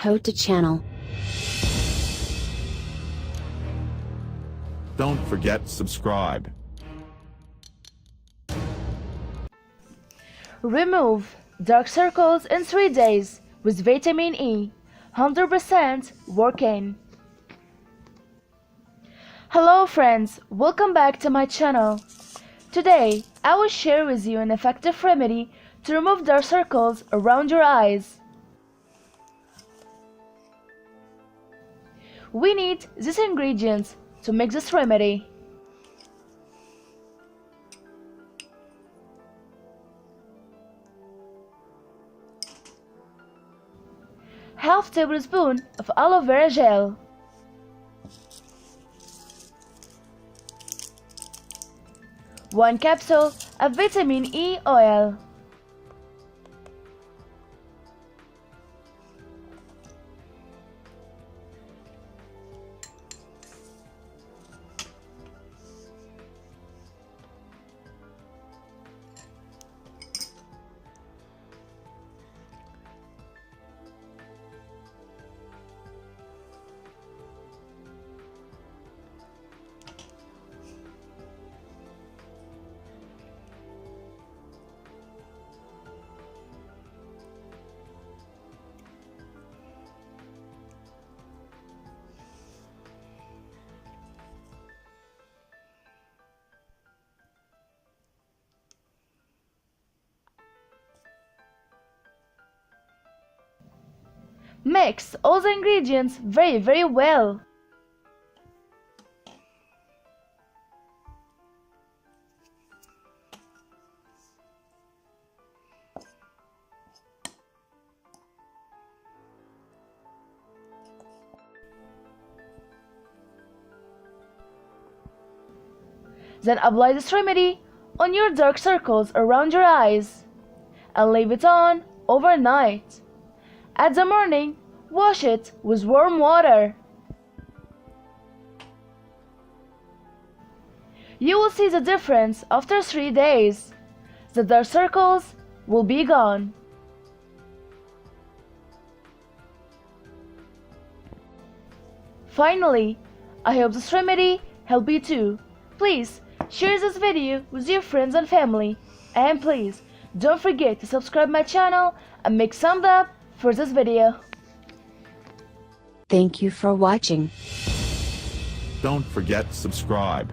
How to channel. Don't forget subscribe. Remove dark circles in 3 days with vitamin E. 100% working. Hello friends, welcome back to my channel. Today I will share with you an effective remedy to remove dark circles around your eyes. We need these ingredients to make this remedy. Half tablespoon of aloe vera gel, 1 capsule of vitamin E oil, mix all the ingredients very well. Then apply this remedy on your dark circles around your eyes and leave it on overnight. At the morning, wash it with warm water. You will see the difference after 3 days. The dark circles will be gone. Finally, I hope this remedy helped you too. Please share this video with your friends and family. And please don't forget to subscribe my channel and make thumbs up for this video. Thank you for watching. Don't forget subscribe.